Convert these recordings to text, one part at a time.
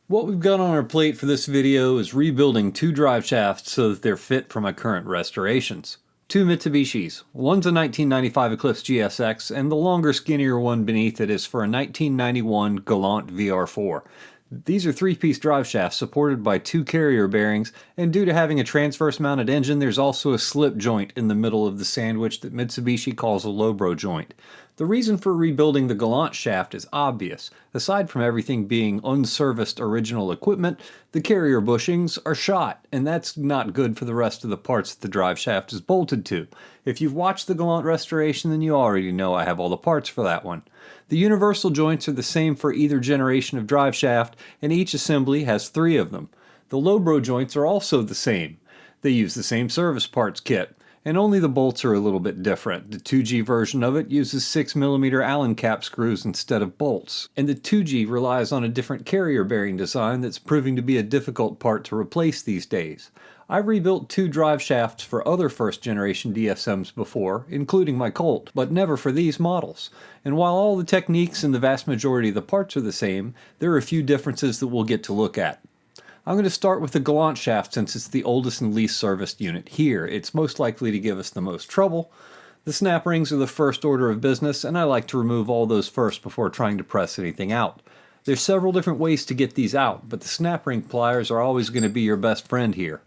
What we've got on our plate for this video is rebuilding two drive shafts so that they're fit for my current restorations. Two Mitsubishis. One's a 1995 Eclipse GSX, and the longer, skinnier one beneath it is for a 1991 Galant VR4. These are three-piece drive shafts supported by two Carrier bearings, and due to having a transverse-mounted engine, there's also a slip joint in the middle of the sandwich that Mitsubishi calls a Lobro joint. The reason for rebuilding the Galant shaft is obvious. Aside from everything being unserviced original equipment, the Carrier bushings are shot, and that's not good for the rest of the parts that the drive shaft is bolted to. If you've watched the Galant restoration, then you already know I have all the parts for that one. The universal joints are the same for either generation of drive shaft, and each assembly has 3 of them. The Lobro joints are also the same. They use the same service parts kit, and only the bolts are a little bit different. The 2G version of it uses 6mm Allen cap screws instead of bolts, and the 2G relies on a different Carrier bearing design that's proving to be a difficult part to replace these days. I've rebuilt 2 drive shafts for other first generation DSMs before, including my Colt, but never for these models. And while all the techniques and the vast majority of the parts are the same, there are a few differences that we'll get to look at. I'm going to start with the Galant shaft since it's the oldest and least serviced unit here. It's most likely to give us the most trouble. The snap rings are the first order of business, and I like to remove all those first before trying to press anything out. There's several different ways to get these out, but the snap ring pliers are always going to be your best friend here.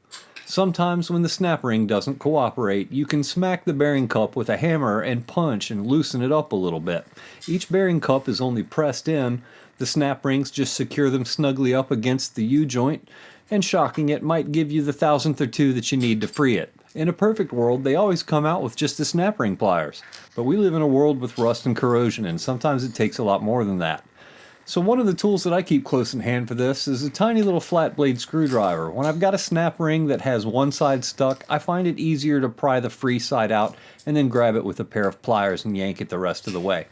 Sometimes when the snap ring doesn't cooperate, you can smack the bearing cup with a hammer and punch and loosen it up a little bit. Each bearing cup is only pressed in. The snap rings just secure them snugly up against the U-joint, and shocking it might give you the thousandth or two that you need to free it. In a perfect world, they always come out with just the snap ring pliers. But we live in a world with rust and corrosion, and sometimes it takes a lot more than that. So one of the tools that I keep close in hand for this is a tiny little flat blade screwdriver. When I've got a snap ring that has one side stuck, I find it easier to pry the free side out and then grab it with a pair of pliers and yank it the rest of the way.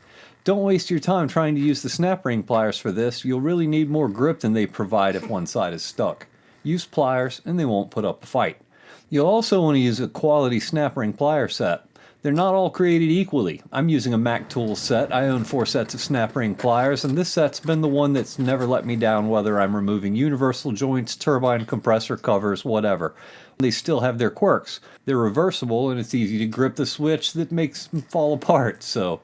Don't waste your time trying to use the snap ring pliers for this. You'll really need more grip than they provide if one side is stuck. Use pliers and they won't put up a fight. You'll also want to use a quality snap ring plier set. They're not all created equally. I'm using a Mac Tools set. I own 4 sets of snap ring pliers, and this set's been the one that's never let me down whether I'm removing universal joints, turbine compressor covers, whatever. They still have their quirks. They're reversible, and it's easy to grip the switch that makes them fall apart, so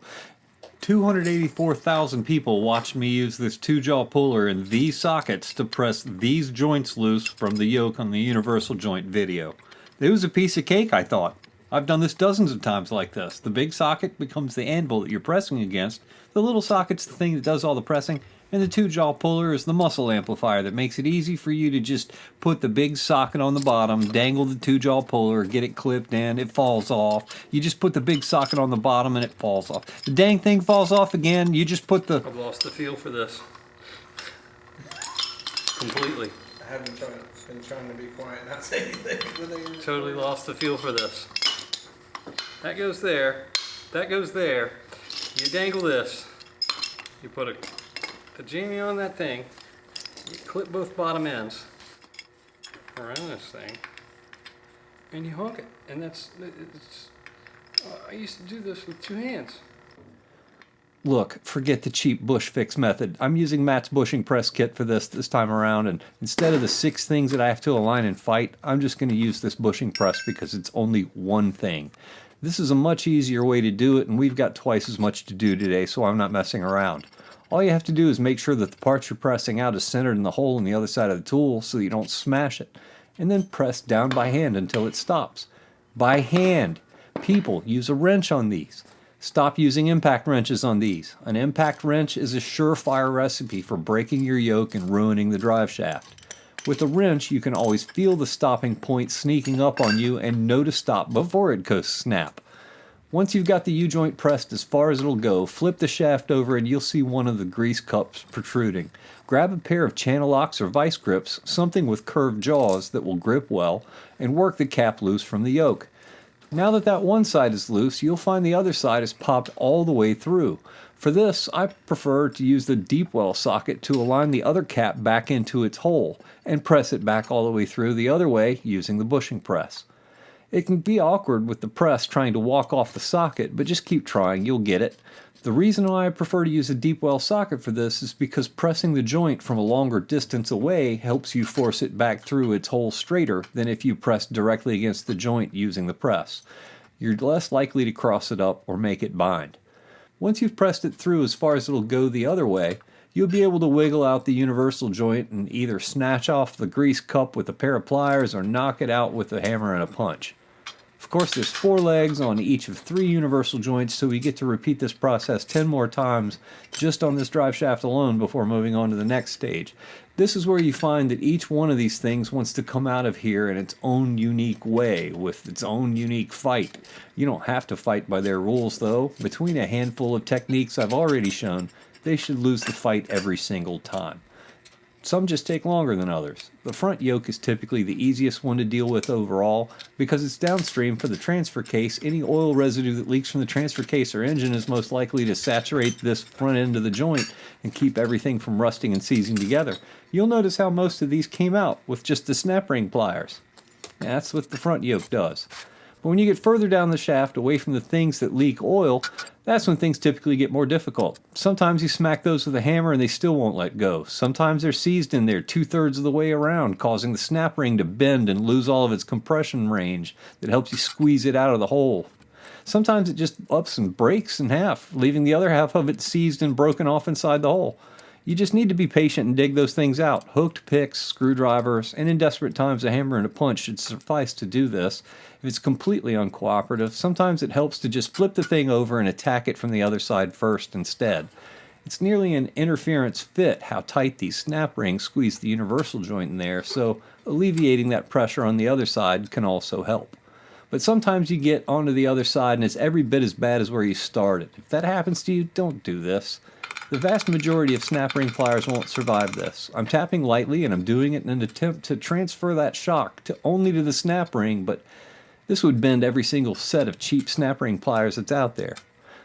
284,000 people watched me use this 2-jaw puller in these sockets to press these joints loose from the yoke on the universal joint video. It was a piece of cake, I thought. I've done this dozens of times like this. The big socket becomes the anvil that you're pressing against, the little socket's the thing that does all the pressing, and the 2-jaw puller is the muscle amplifier that makes it easy for you to just put the big socket on the bottom, dangle the 2-jaw puller, get it clipped in, it falls off. You just put the big socket on the bottom and it falls off. The dang thing falls off again, you just put the... I've lost the feel for this. Completely. I haven't been trying to be quiet and not say anything. Totally lost the feel for this. That goes there. That goes there. You dangle this. You put a jammy on that thing. You clip both bottom ends around this thing, and you hook it. And I used to do this with 2 hands. Look, forget the cheap bush fix method. I'm using Matt's bushing press kit for this time around, and instead of the 6 things that I have to align and fight, I'm just going to use this bushing press because it's only one thing. This is a much easier way to do it, and we've got twice as much to do today, so I'm not messing around. All you have to do is make sure that the part you're pressing out is centered in the hole on the other side of the tool so you don't smash it, and then press down by hand until it stops. By hand! People, use a wrench on these. Stop using impact wrenches on these. An impact wrench is a surefire recipe for breaking your yoke and ruining the drive shaft. With a wrench, you can always feel the stopping point sneaking up on you and know to stop before it goes snap. Once you've got the U-joint pressed as far as it'll go, flip the shaft over and you'll see one of the grease cups protruding. Grab a pair of channel locks or vice grips, something with curved jaws that will grip well, and work the cap loose from the yoke. Now that one side is loose, you'll find the other side is popped all the way through. For this, I prefer to use the deep well socket to align the other cap back into its hole and press it back all the way through the other way using the bushing press. It can be awkward with the press trying to walk off the socket, but just keep trying, you'll get it. The reason why I prefer to use a deep well socket for this is because pressing the joint from a longer distance away helps you force it back through its hole straighter than if you press directly against the joint using the press. You're less likely to cross it up or make it bind. Once you've pressed it through as far as it'll go the other way, you'll be able to wiggle out the universal joint and either snatch off the grease cup with a pair of pliers or knock it out with a hammer and a punch. Of course, there's 4 legs on each of 3 universal joints, so we get to repeat this process 10 more times just on this drive shaft alone before moving on to the next stage. This is where you find that each one of these things wants to come out of here in its own unique way, with its own unique fight. You don't have to fight by their rules, though. Between a handful of techniques I've already shown, they should lose the fight every single time. Some just take longer than others. The front yoke is typically the easiest one to deal with overall because it's downstream for the transfer case. Any oil residue that leaks from the transfer case or engine is most likely to saturate this front end of the joint and keep everything from rusting and seizing together. You'll notice how most of these came out with just the snap ring pliers. That's what the front yoke does. But when you get further down the shaft away from the things that leak oil, that's when things typically get more difficult. Sometimes you smack those with a hammer and they still won't let go. Sometimes they're seized in there 2/3 of the way around, causing the snap ring to bend and lose all of its compression range that helps you squeeze it out of the hole. Sometimes it just ups and breaks in half, leaving the other half of it seized and broken off inside the hole. You just need to be patient and dig those things out. Hooked picks, screwdrivers, and in desperate times a hammer and a punch should suffice to do this. If it's completely uncooperative, sometimes it helps to just flip the thing over and attack it from the other side first instead. It's nearly an interference fit how tight these snap rings squeeze the universal joint in there, so alleviating that pressure on the other side can also help. But sometimes you get onto the other side and it's every bit as bad as where you started. If that happens to you, don't do this. The vast majority of snap ring pliers won't survive this. I'm tapping lightly and I'm doing it in an attempt to transfer that shock only to the snap ring, but this would bend every single set of cheap snap ring pliers that's out there.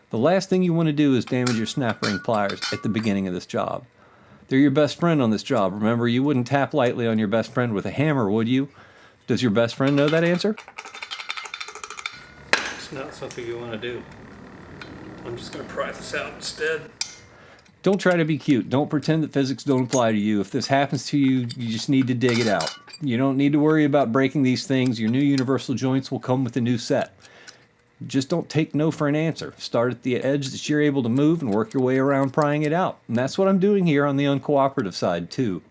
The last thing you want to do is damage your snap ring pliers at the beginning of this job. They're your best friend on this job. Remember, you wouldn't tap lightly on your best friend with a hammer, would you? Does your best friend know that answer? It's not something you want to do. I'm just going to pry this out instead. Don't try to be cute. Don't pretend that physics don't apply to you. If this happens to you, you just need to dig it out. You don't need to worry about breaking these things. Your new universal joints will come with a new set. Just don't take no for an answer. Start at the edge that you're able to move and work your way around prying it out. And that's what I'm doing here on the uncooperative side too.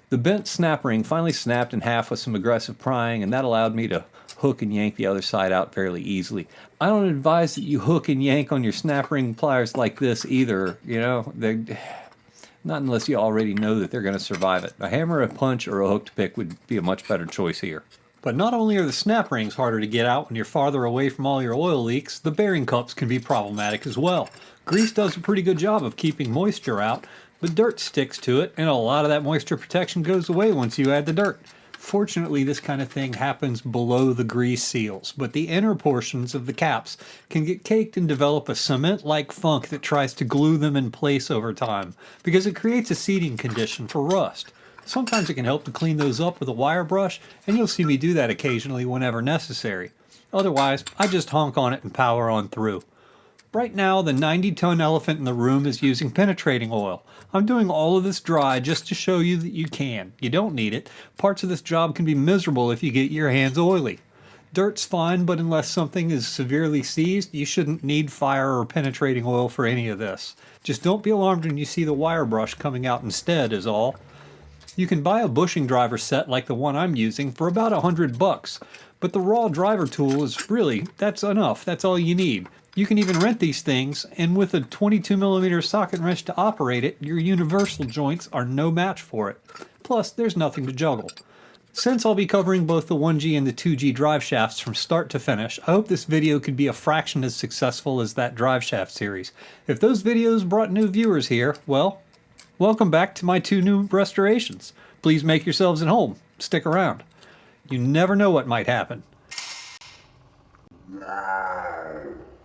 The bent snap ring finally snapped in half with some aggressive prying, and that allowed me to hook and yank the other side out fairly easily. I don't advise that you hook and yank on your snap ring pliers like this either, not unless you already know that they're going to survive it. A hammer, a punch, or a hooked pick would be a much better choice here. But not only are the snap rings harder to get out when you're farther away from all your oil leaks, the bearing cups can be problematic as well. Grease does a pretty good job of keeping moisture out, but dirt sticks to it, and a lot of that moisture protection goes away once you add the dirt. Fortunately, this kind of thing happens below the grease seals, but the inner portions of the caps can get caked and develop a cement-like funk that tries to glue them in place over time, because it creates a seating condition for rust. Sometimes it can help to clean those up with a wire brush, and you'll see me do that occasionally whenever necessary. Otherwise, I just honk on it and power on through. Right now, the 90-ton elephant in the room is using penetrating oil. I'm doing all of this dry just to show you that you can. You don't need it. Parts of this job can be miserable if you get your hands oily. Dirt's fine, but unless something is severely seized, you shouldn't need fire or penetrating oil for any of this. Just don't be alarmed when you see the wire brush coming out instead is all. You can buy a bushing driver set like the one I'm using for about $100, but the raw driver tool is that's enough. That's all you need. You can even rent these things, and with a 22mm socket wrench to operate it, your universal joints are no match for it. Plus, there's nothing to juggle. Since I'll be covering both the 1G and the 2G drive shafts from start to finish, I hope this video could be a fraction as successful as that drive shaft series. If those videos brought new viewers here, well, welcome back to my 2 new restorations. Please make yourselves at home. Stick around. You never know what might happen.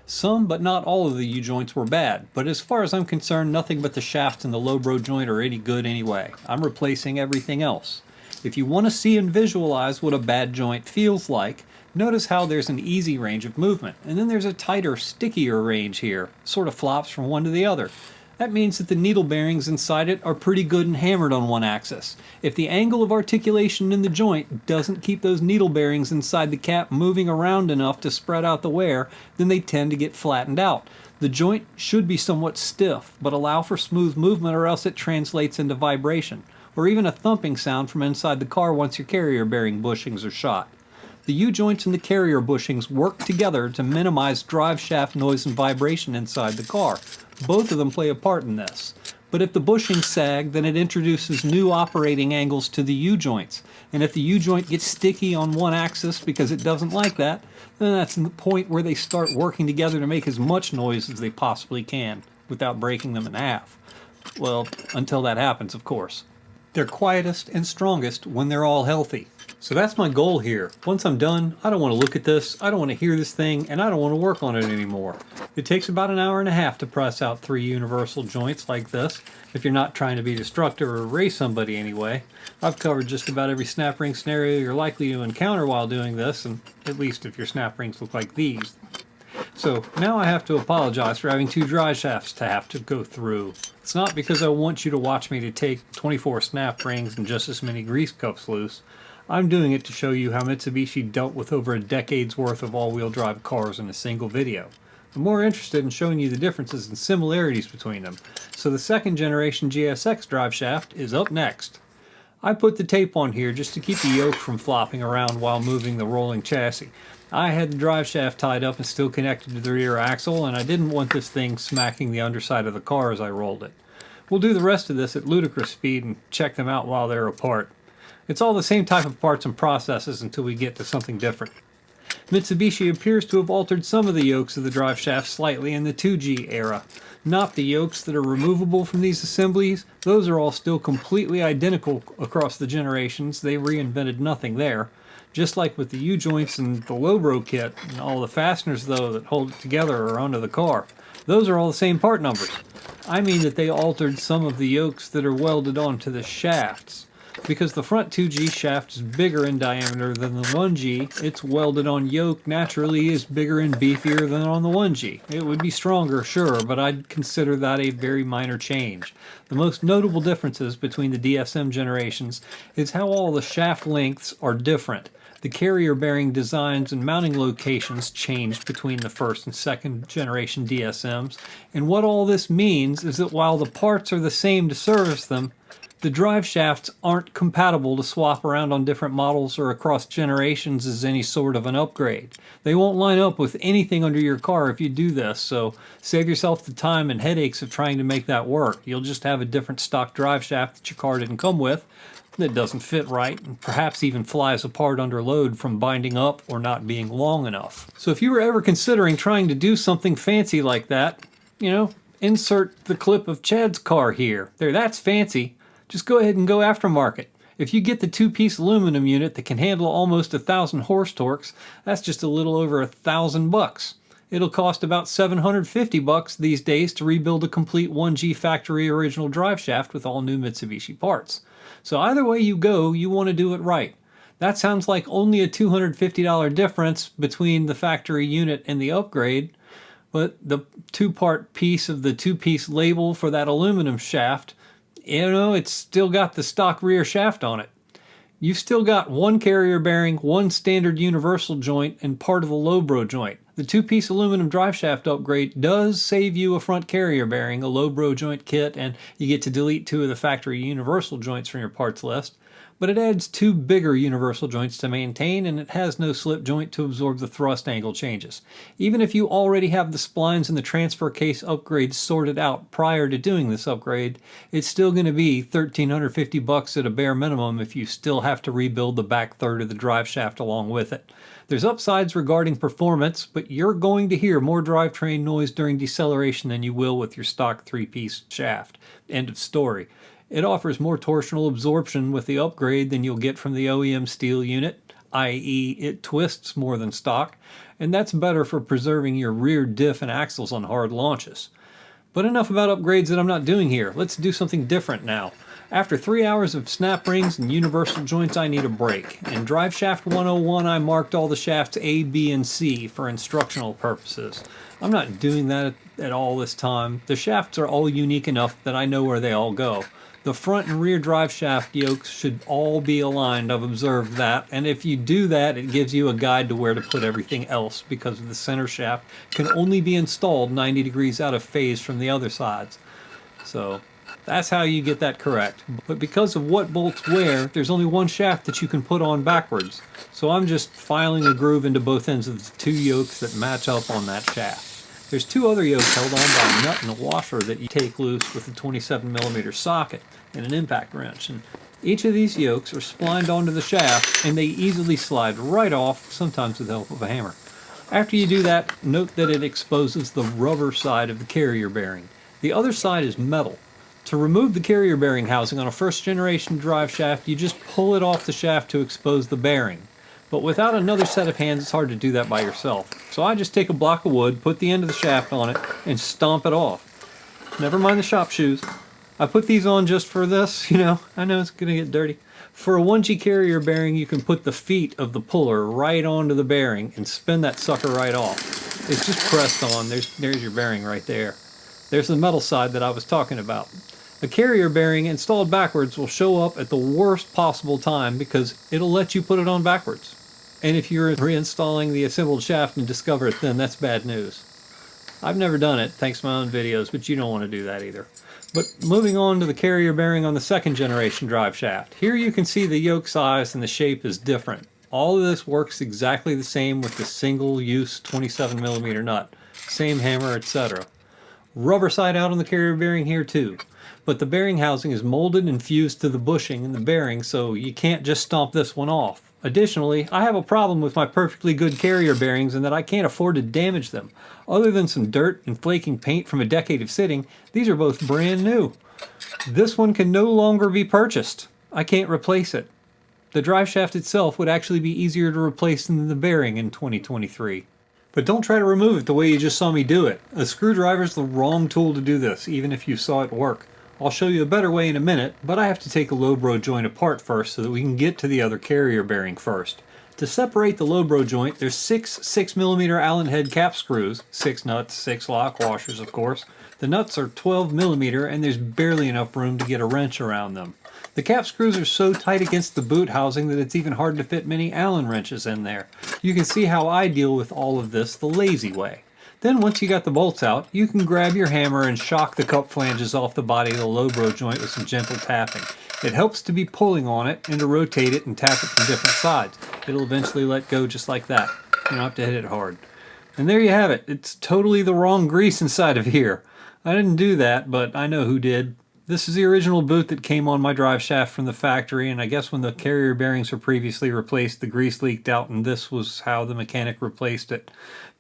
Some, but not all of the U-joints were bad, but as far as I'm concerned, nothing but the shaft and the Lobro joint are any good anyway. I'm replacing everything else. If you want to see and visualize what a bad joint feels like, Notice how there's an easy range of movement, and then there's a tighter, stickier range here, sort of flops from one to the other. That means that the needle bearings inside it are pretty good and hammered on one axis. If the angle of articulation in the joint doesn't keep those needle bearings inside the cap moving around enough to spread out the wear, then they tend to get flattened out. The joint should be somewhat stiff, but allow for smooth movement or else it translates into vibration, or even a thumping sound from inside the car once your carrier bearing bushings are shot. The U-joints and the carrier bushings work together to minimize drive shaft noise and vibration inside the car. Both of them play a part in this. But if the bushings sag, then it introduces new operating angles to the U-joints. And if the U-joint gets sticky on one axis because it doesn't like that, then that's the point where they start working together to make as much noise as they possibly can without breaking them in half. Well, until that happens, of course. They're quietest and strongest when they're all healthy. So that's my goal here. Once I'm done, I don't want to look at this, I don't want to hear this thing, and I don't want to work on it anymore. It takes about an hour and a half to press out 3 universal joints like this, if you're not trying to be destructive or race somebody anyway. I've covered just about every snap ring scenario you're likely to encounter while doing this, and at least if your snap rings look like these. So now I have to apologize for having 2 drive shafts to have to go through. It's not because I want you to watch me to take 24 snap rings and just as many grease cups loose. I'm doing it to show you how Mitsubishi dealt with over a decade's worth of all-wheel drive cars in a single video. I'm more interested in showing you the differences and similarities between them, so the 2nd generation GSX driveshaft is up next. I put the tape on here just to keep the yoke from flopping around while moving the rolling chassis. I had the driveshaft tied up and still connected to the rear axle, and I didn't want this thing smacking the underside of the car as I rolled it. We'll do the rest of this at ludicrous speed and check them out while they're apart. It's all the same type of parts and processes until we get to something different. Mitsubishi appears to have altered some of the yokes of the driveshaft slightly in the 2G era. Not the yokes that are removable from these assemblies. Those are all still completely identical across the generations. They reinvented nothing there. Just like with the U-joints and the Lobro kit, and all the fasteners though that hold it together are under the car. Those are all the same part numbers. I mean that they altered some of the yokes that are welded onto the shafts. Because the front 2G shaft is bigger in diameter than the 1G, its welded on yoke naturally is bigger and beefier than on the 1G. It would be stronger, sure, but I'd consider that a very minor change. The most notable differences between the DSM generations is how all the shaft lengths are different. The carrier bearing designs and mounting locations changed between the 1st and 2nd generation DSMs, and what all this means is that while the parts are the same to service them, the drive shafts aren't compatible to swap around on different models or across generations as any sort of an upgrade. They won't line up with anything under your car if you do this, so save yourself the time and headaches of trying to make that work. You'll just have a different stock drive shaft that your car didn't come with, that doesn't fit right, and perhaps even flies apart under load from binding up or not being long enough. So if you were ever considering trying to do something fancy like that, insert the clip of Chad's car here. There, that's fancy. Just go ahead and go aftermarket. If you get the 2-piece aluminum unit that can handle almost 1,000 horse torques, that's just a little over $1,000. It'll cost about $750 these days to rebuild a complete 1G factory original driveshaft with all new Mitsubishi parts. So either way you go, you want to do it right. That sounds like only a $250 difference between the factory unit and the upgrade, but the 2-part piece of the 2-piece label for that aluminum shaft, it's still got the stock rear shaft on it. You've still got 1 carrier bearing, 1 standard universal joint, and part of the Lobro joint. The 2-piece aluminum driveshaft upgrade does save you a front carrier bearing, a Lobro joint kit, and you get to delete 2 of the factory universal joints from your parts list. But it adds 2 bigger universal joints to maintain, and it has no slip joint to absorb the thrust angle changes. Even if you already have the splines and the transfer case upgrades sorted out prior to doing this upgrade, it's still going to be $1,350 at a bare minimum if you still have to rebuild the back third of the drive shaft along with it. There's upsides regarding performance, but you're going to hear more drivetrain noise during deceleration than you will with your stock 3-piece shaft. End of story. It offers more torsional absorption with the upgrade than you'll get from the OEM steel unit, i.e. it twists more than stock, and that's better for preserving your rear diff and axles on hard launches. But enough about upgrades that I'm not doing here. Let's do something different now. After 3 hours of snap rings and universal joints, I need a break. In Driveshaft 101, I marked all the shafts A, B, and C for instructional purposes. I'm not doing that at all this time. The shafts are all unique enough that I know where they all go. The front and rear drive shaft yokes should all be aligned. I've observed that, and if you do that, it gives you a guide to where to put everything else, because the center shaft can only be installed 90 degrees out of phase from the other sides. So that's how you get that correct. But because of what bolts where, there's only one shaft that you can put on backwards. So I'm just filing a groove into both ends of the two yokes that match up on that shaft. There's two other yokes held on by a nut and a washer that you take loose with a 27mm socket and an impact wrench. And each of these yokes are splined onto the shaft, and they easily slide right off, sometimes with the help of a hammer. After you do that, note that it exposes the rubber side of the carrier bearing. The other side is metal. To remove the carrier bearing housing on a first generation drive shaft, you just pull it off the shaft to expose the bearing. But without another set of hands, it's hard to do that by yourself. So I just take a block of wood, put the end of the shaft on it, and stomp it off. Never mind the shop shoes. I put these on just for this, I know it's going to get dirty. For a 1G carrier bearing, you can put the feet of the puller right onto the bearing and spin that sucker right off. It's just pressed on. There's your bearing right there. There's the metal side that I was talking about. A carrier bearing installed backwards will show up at the worst possible time because it'll let you put it on backwards. And if you're reinstalling the assembled shaft and discover it then, that's bad news. I've never done it, thanks to my own videos, but you don't want to do that either. But moving on to the carrier bearing on the second generation drive shaft. Here you can see the yoke size and the shape is different. All of this works exactly the same with the single use 27mm nut. Same hammer, etc. Rubber side out on the carrier bearing here too. But the bearing housing is molded and fused to the bushing in the bearing, so you can't just stomp this one off. Additionally, I have a problem with my perfectly good carrier bearings in that I can't afford to damage them. Other than some dirt and flaking paint from a decade of sitting, these are both brand new. This one can no longer be purchased. I can't replace it. The drive shaft itself would actually be easier to replace than the bearing in 2023. But don't try to remove it the way you just saw me do it. A screwdriver is the wrong tool to do this, even if you saw it work. I'll show you a better way in a minute, but I have to take a Lobro joint apart first so that we can get to the other carrier bearing first. To separate the Lobro joint, there's 6 6mm Allen head cap screws, 6 nuts, 6 lock washers of course. The nuts are 12mm and there's barely enough room to get a wrench around them. The cap screws are so tight against the boot housing that it's even hard to fit many Allen wrenches in there. You can see how I deal with all of this the lazy way. Then once you got the bolts out, you can grab your hammer and shock the cup flanges off the body of the Lobro joint with some gentle tapping. It helps to be pulling on it and to rotate it and tap it from different sides. It'll eventually let go just like that. You don't have to hit it hard. And there you have it. It's totally the wrong grease inside of here. I didn't do that, but I know who did. This is the original boot that came on my drive shaft from the factory, and I guess when the carrier bearings were previously replaced, the grease leaked out, and this was how the mechanic replaced it.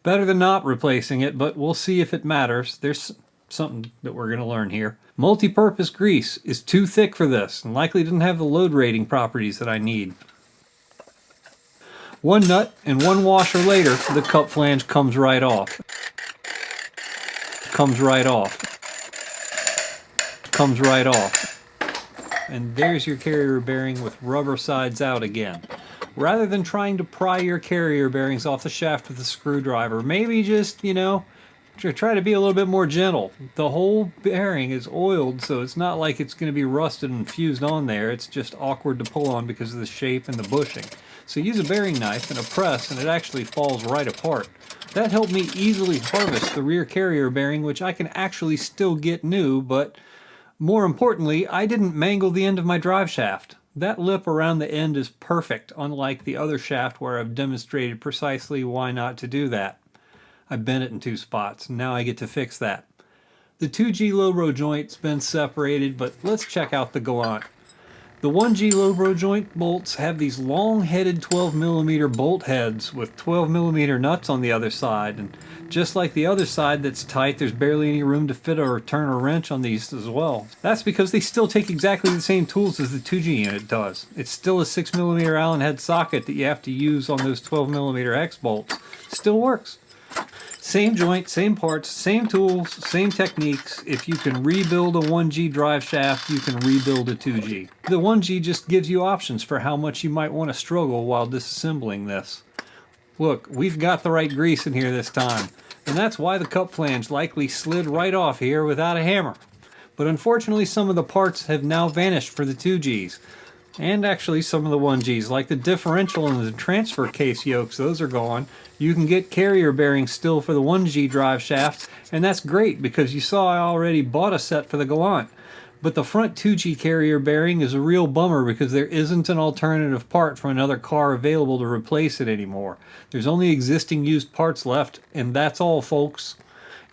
Better than not replacing it, but we'll see if it matters. There's something that we're going to learn here. Multi-purpose grease is too thick for this, and likely doesn't have the load rating properties that I need. One nut and one washer later, the cup flange comes right off. Comes right off. Comes right off. And there's your carrier bearing with rubber sides out again. Rather than trying to pry your carrier bearings off the shaft with a screwdriver, maybe just, try to be a little bit more gentle. The whole bearing is oiled, so it's not like it's going to be rusted and fused on there. It's just awkward to pull on because of the shape and the bushing. So use a bearing knife and a press and it actually falls right apart. That helped me easily harvest the rear carrier bearing, which I can actually still get new, but more importantly, I didn't mangle the end of my drive shaft. That lip around the end is perfect, unlike the other shaft where I've demonstrated precisely why not to do that. I bent it in 2 spots, and now I get to fix that. The 2G Lobro joint's been separated, but let's check out the Galant. The 1G Lobro joint bolts have these long-headed 12mm bolt heads with 12mm nuts on the other side, and just like the other side that's tight, there's barely any room to fit or turn a wrench on these as well. That's because they still take exactly the same tools as the 2G unit does. It's still a 6mm Allen head socket that you have to use on those 12mm X bolts. Still works. Same joint, same parts, same tools, same techniques. If you can rebuild a 1G drive shaft, you can rebuild a 2G. The 1G just gives you options for how much you might want to struggle while disassembling this. Look, we've got the right grease in here this time, and that's why the cup flange likely slid right off here without a hammer. But unfortunately, some of the parts have now vanished for the 2Gs. And actually some of the 1Gs, like the differential and the transfer case yokes, those are gone. You can get carrier bearings still for the 1G drive shafts, and that's great because you saw I already bought a set for the Galant. But the front 2G carrier bearing is a real bummer because there isn't an alternative part for another car available to replace it anymore. There's only existing used parts left, and that's all, folks.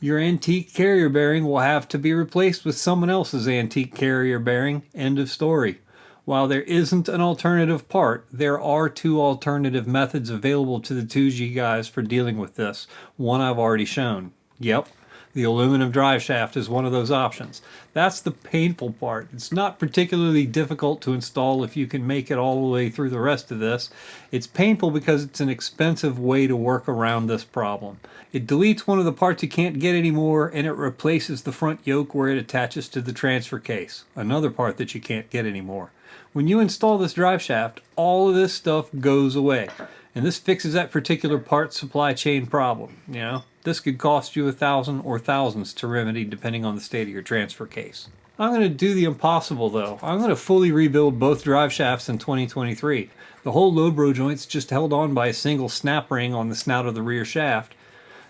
Your antique carrier bearing will have to be replaced with someone else's antique carrier bearing. End of story. While there isn't an alternative part, there are two alternative methods available to the 2G guys for dealing with this. One I've already shown. Yep, the aluminum drive shaft is one of those options. That's the painful part. It's not particularly difficult to install if you can make it all the way through the rest of this. It's painful because it's an expensive way to work around this problem. It deletes one of the parts you can't get anymore, and it replaces the front yoke where it attaches to the transfer case, another part that you can't get anymore. When you install this drive shaft, all of this stuff goes away. And this fixes that particular part supply chain problem. You know, this could cost you $1,000 or thousands to remedy depending on the state of your transfer case. I'm going to do the impossible though. I'm going to fully rebuild both drive shafts in 2023. The whole Lobro joint's just held on by a single snap ring on the snout of the rear shaft.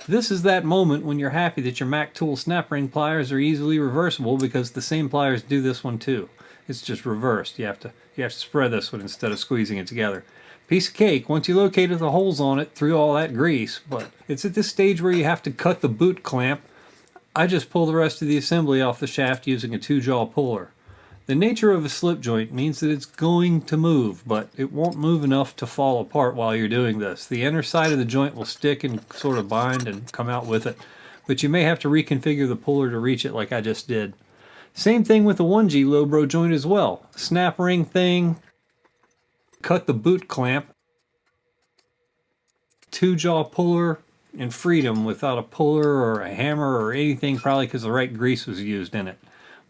This is that moment when you're happy that your Mac Tool snap ring pliers are easily reversible because the same pliers do this one too. It's just reversed. You have to spread this one instead of squeezing it together. Piece of cake once you located the holes on it through all that grease, but it's at this stage where you have to cut the boot clamp. I just pull the rest of the assembly off the shaft using a 2-jaw puller. The nature of a slip joint means that it's going to move, but it won't move enough to fall apart while you're doing this. The inner side of the joint will stick and sort of bind and come out with it, but you may have to reconfigure the puller to reach it like I just did. Same thing with the 1G Lobro joint as well. Snap ring thing, cut the boot clamp, 2-jaw puller, and freedom without a puller or a hammer or anything, probably because the right grease was used in it.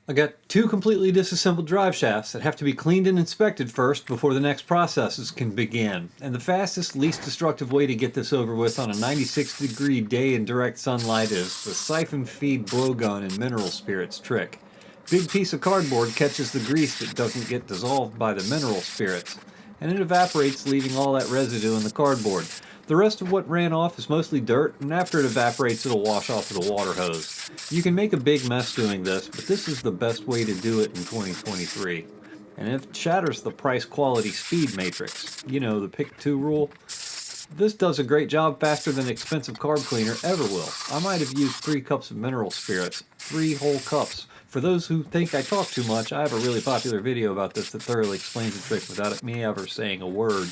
I got two completely disassembled drive shafts that have to be cleaned and inspected first before the next processes can begin. And the fastest, least destructive way to get this over with on a 96-degree day in direct sunlight is the siphon feed blowgun and mineral spirits trick. Big piece of cardboard catches the grease that doesn't get dissolved by the mineral spirits, and it evaporates, leaving all that residue in the cardboard. The rest of what ran off is mostly dirt, and after it evaporates it'll wash off with a water hose. You can make a big mess doing this, but this is the best way to do it in 2023. And it shatters the price quality speed matrix. You know, the pick 2 rule. This does a great job faster than an expensive carb cleaner ever will. I might have used 3 cups of mineral spirits, 3 whole cups. For those who think I talk too much, I have a really popular video about this that thoroughly explains the trick without me ever saying a word.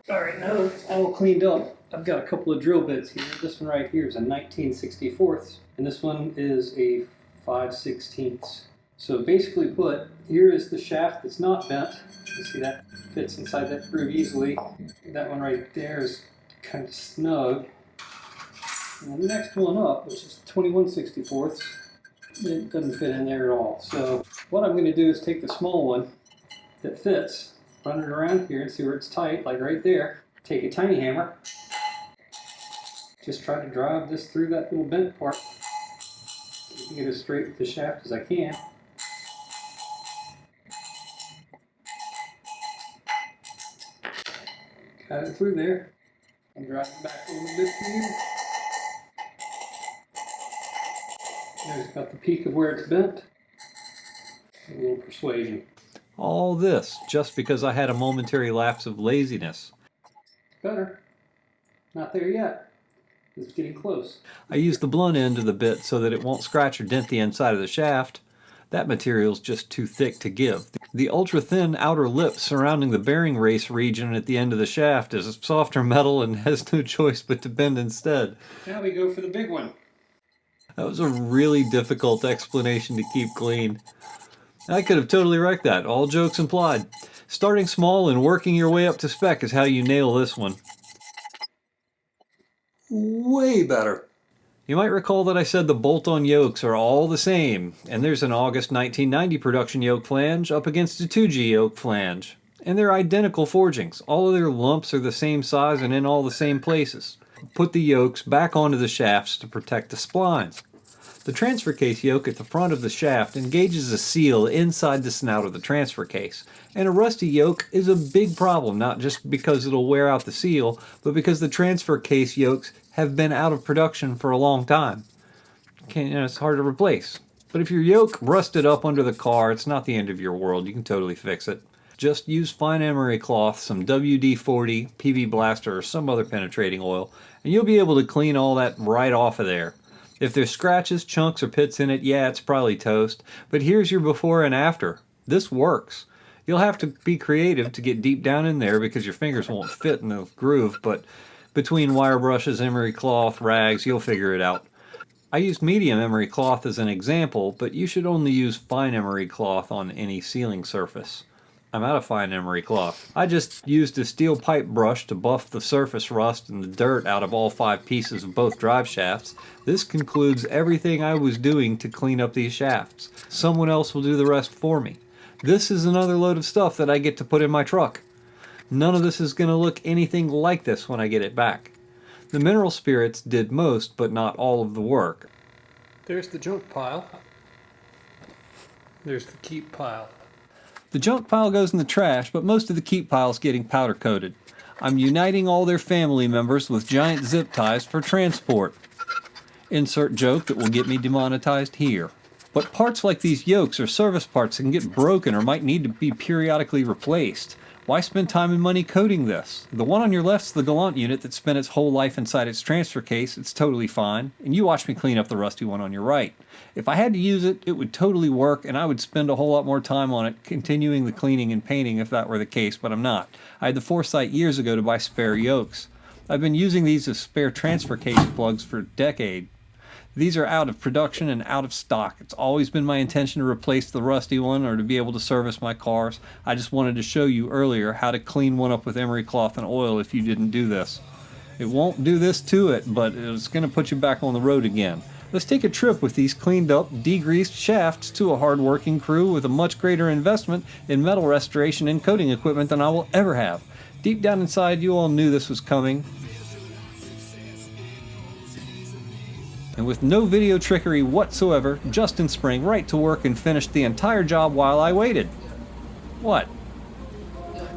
Alright, now it's all cleaned up. I've got a couple of drill bits here. This one right here is a 19/64, and this one is a 5/16. So basically put, here is the shaft that's not bent. You see that fits inside that groove easily. That one right there is kind of snug. And the next one up, which is 21/64, it doesn't fit in there at all. So what I'm going to do is take the small one that fits, run it around here and see where it's tight, like right there. Take a tiny hammer, just try to drive this through that little bent part. Get as straight with the shaft as I can. Got it through there. And drive it back a little bit for you. There's about the peak of where it's bent. A little persuasion. All this just because I had a momentary lapse of laziness. Better. Not there yet. It's getting close. I used the blunt end of the bit so that it won't scratch or dent the inside of the shaft. That material's just too thick to give. The ultra-thin outer lip surrounding the bearing race region at the end of the shaft is softer metal and has no choice but to bend instead. Now we go for the big one. That was a really difficult explanation to keep clean. I could have totally wrecked that, all jokes implied. Starting small and working your way up to spec is how you nail this one. Way better. You might recall that I said the bolt-on yokes are all the same, and there's an August 1990 production yoke flange up against a 2G yoke flange. And they're identical forgings. All of their lumps are the same size and in all the same places. Put the yokes back onto the shafts to protect the splines. The transfer case yoke at the front of the shaft engages a seal inside the snout of the transfer case. And a rusty yoke is a big problem, not just because it'll wear out the seal, but because the transfer case yokes have been out of production for a long time. It's hard to replace. But if your yoke rusted up under the car, it's not the end of your world. You can totally fix it. Just use fine emery cloth, some WD-40, PB Blaster, or some other penetrating oil, and you'll be able to clean all that right off of there. If there's scratches, chunks, or pits in it, yeah, it's probably toast. But here's your before and after. This works. You'll have to be creative to get deep down in there because your fingers won't fit in the groove, but between wire brushes, emery cloth, rags, you'll figure it out. I used medium emery cloth as an example, but you should only use fine emery cloth on any sealing surface. I'm out of fine emery cloth. I just used a steel pipe brush to buff the surface rust and the dirt out of all 5 pieces of both drive shafts. This concludes everything I was doing to clean up these shafts. Someone else will do the rest for me. This is another load of stuff that I get to put in my truck. None of this is going to look anything like this when I get it back. The mineral spirits did most, but not all of the work. There's the junk pile. There's the keep pile. The junk pile goes in the trash, but most of the keep pile is getting powder coated. I'm uniting all their family members with giant zip ties for transport. Insert joke that will get me demonetized here. But parts like these yokes are service parts that can get broken or might need to be periodically replaced. Why spend time and money coating this? The one on your left is the Galant unit that spent its whole life inside its transfer case. It's totally fine. And you watch me clean up the rusty one on your right. If I had to use it, it would totally work, and I would spend a whole lot more time on it, continuing the cleaning and painting if that were the case, but I'm not. I had the foresight years ago to buy spare yokes. I've been using these as spare transfer case plugs for a decade. These are out of production and out of stock. It's always been my intention to replace the rusty one or to be able to service my cars. I just wanted to show you earlier how to clean one up with emery cloth and oil if you didn't do this. It won't do this to it, but it's going to put you back on the road again. Let's take a trip with these cleaned up, degreased shafts to a hard-working crew with a much greater investment in metal restoration and coating equipment than I will ever have. Deep down inside, you all knew this was coming. And with no video trickery whatsoever, Justin sprang right to work and finished the entire job while I waited. What?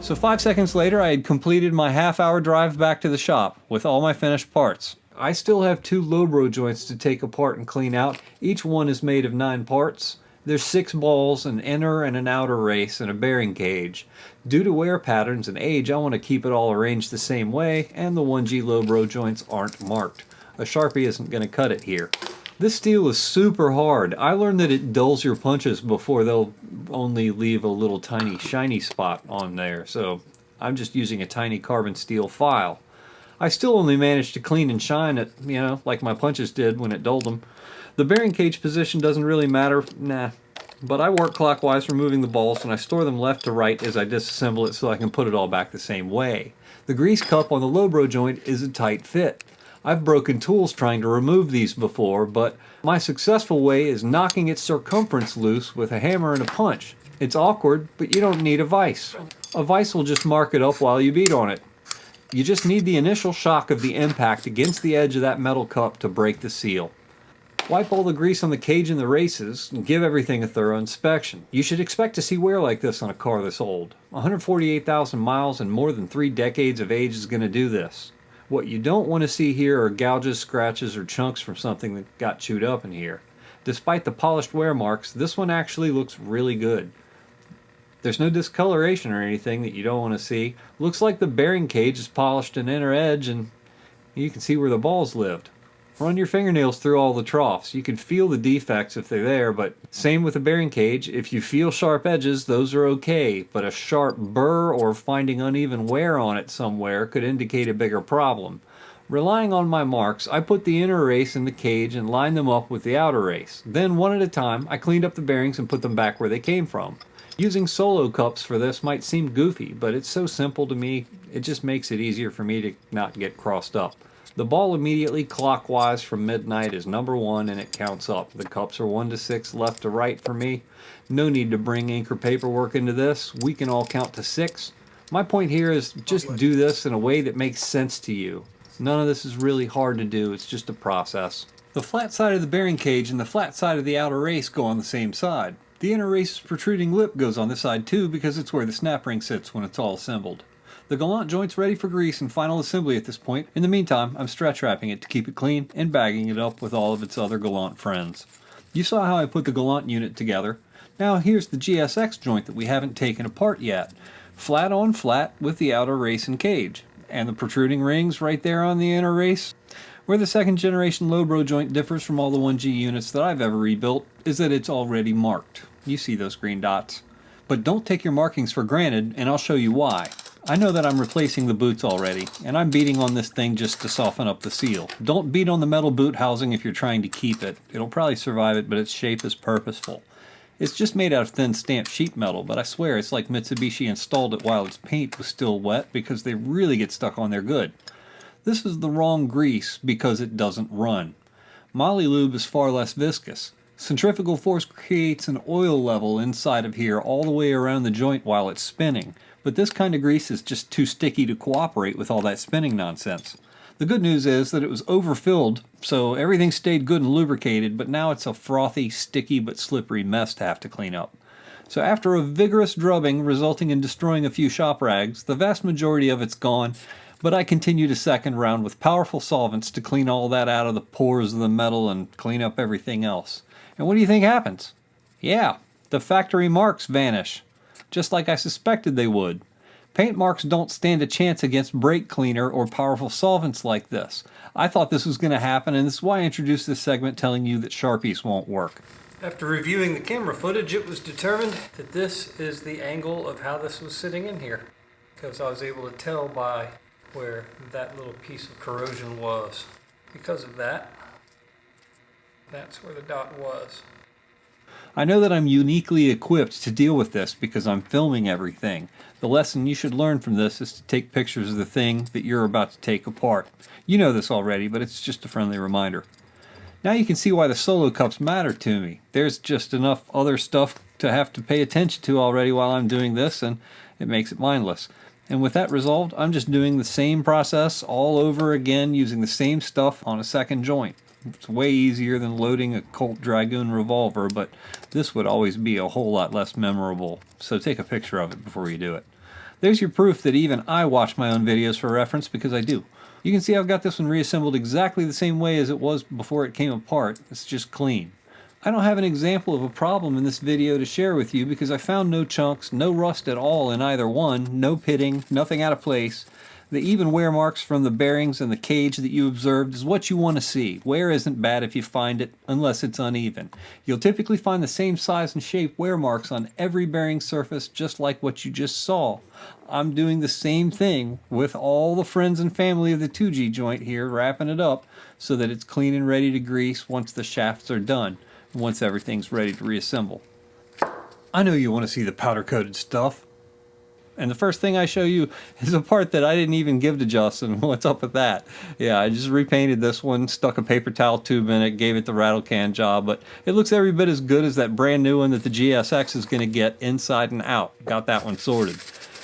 So 5 seconds later, I had completed my half-hour drive back to the shop with all my finished parts. I still have 2 Lobro joints to take apart and clean out. Each one is made of 9 parts. There's 6 balls, an inner and an outer race, and a bearing cage. Due to wear patterns and age, I want to keep it all arranged the same way, and the 1G Lobro joints aren't marked. A Sharpie isn't going to cut it here. This steel is super hard. I learned that it dulls your punches before they'll only leave a little tiny shiny spot on there, so I'm just using a tiny carbon steel file. I still only managed to clean and shine it, like my punches did when it dulled them. The bearing cage position doesn't really matter, but I work clockwise removing the balls and I store them left to right as I disassemble it so I can put it all back the same way. The grease cup on the Lobro joint is a tight fit. I've broken tools trying to remove these before, but my successful way is knocking its circumference loose with a hammer and a punch. It's awkward, but you don't need a vise. A vise will just mark it up while you beat on it. You just need the initial shock of the impact against the edge of that metal cup to break the seal. Wipe all the grease on the cage and the races, and give everything a thorough inspection. You should expect to see wear like this on a car this old. 148,000 miles and more than 3 decades of age is going to do this. What you don't want to see here are gouges, scratches, or chunks from something that got chewed up in here. Despite the polished wear marks, this one actually looks really good. There's no discoloration or anything that you don't want to see. Looks like the bearing cage is polished an inner edge and you can see where the balls lived. Run your fingernails through all the troughs. You can feel the defects if they're there, but same with the bearing cage. If you feel sharp edges, those are okay, but a sharp burr or finding uneven wear on it somewhere could indicate a bigger problem. Relying on my marks, I put the inner race in the cage and lined them up with the outer race. Then, one at a time, I cleaned up the bearings and put them back where they came from. Using solo cups for this might seem goofy, but it's so simple to me, it just makes it easier for me to not get crossed up. The ball immediately clockwise from midnight is number 1 and it counts up. The cups are 1 to 6 left to right for me. No need to bring ink or paperwork into this. We can all count to 6. My point here is just do this in a way that makes sense to you. None of this is really hard to do, it's just a process. The flat side of the bearing cage and the flat side of the outer race go on the same side. The inner race's protruding lip goes on this side too because it's where the snap ring sits when it's all assembled. The Galant joint's ready for grease and final assembly at this point. In the meantime, I'm stretch wrapping it to keep it clean and bagging it up with all of its other Galant friends. You saw how I put the Galant unit together. Now here's the GSX joint that we haven't taken apart yet. Flat on flat with the outer race and cage. And the protruding rings right there on the inner race. Where the second generation Lobro joint differs from all the 1G units that I've ever rebuilt is that it's already marked. You see those green dots. But don't take your markings for granted, and I'll show you why. I know that I'm replacing the boots already, and I'm beating on this thing just to soften up the seal. Don't beat on the metal boot housing if you're trying to keep it. It'll probably survive it, but its shape is purposeful. It's just made out of thin stamped sheet metal, but I swear it's like Mitsubishi installed it while its paint was still wet because they really get stuck on there good. This is the wrong grease because it doesn't run. Moly lube is far less viscous. Centrifugal force creates an oil level inside of here all the way around the joint while it's spinning. But this kind of grease is just too sticky to cooperate with all that spinning nonsense. The good news is that it was overfilled, so everything stayed good and lubricated, but now it's a frothy, sticky, but slippery mess to have to clean up. So after a vigorous drubbing resulting in destroying a few shop rags, the vast majority of it's gone, but I continued a second round with powerful solvents to clean all that out of the pores of the metal and clean up everything else. And what do you think happens? Yeah, the factory marks vanish. Just like I suspected they would. Paint marks don't stand a chance against brake cleaner or powerful solvents like this. I thought this was going to happen, and this is why I introduced this segment telling you that Sharpies won't work. After reviewing the camera footage, it was determined that this is the angle of how this was sitting in here, because I was able to tell by where that little piece of corrosion was. Because of that, that's where the dot was. I know that I'm uniquely equipped to deal with this because I'm filming everything. The lesson you should learn from this is to take pictures of the thing that you're about to take apart. You know this already, but it's just a friendly reminder. Now you can see why the solo cups matter to me. There's just enough other stuff to have to pay attention to already while I'm doing this, and it makes it mindless. And with that resolved, I'm just doing the same process all over again using the same stuff on a second joint. It's way easier than loading a Colt Dragoon revolver, but this would always be a whole lot less memorable, so take a picture of it before you do it. There's your proof that even I watch my own videos for reference, because I do. You can see I've got this one reassembled exactly the same way as it was before it came apart. It's just clean. I don't have an example of a problem in this video to share with you because I found no chunks, no rust at all in either one, no pitting, nothing out of place. The even wear marks from the bearings and the cage that you observed is what you want to see. Wear isn't bad if you find it, unless it's uneven. You'll typically find the same size and shape wear marks on every bearing surface, just like what you just saw. I'm doing the same thing with all the friends and family of the 2G joint here, wrapping it up so that it's clean and ready to grease once the shafts are done, once everything's ready to reassemble. I know you want to see the powder-coated stuff. And the first thing I show you is a part that I didn't even give to Justin. What's up with that? Yeah, I just repainted this one, stuck a paper towel tube in it, gave it the rattle can job, but it looks every bit as good as that brand new one that the GSX is going to get inside and out. Got that one sorted.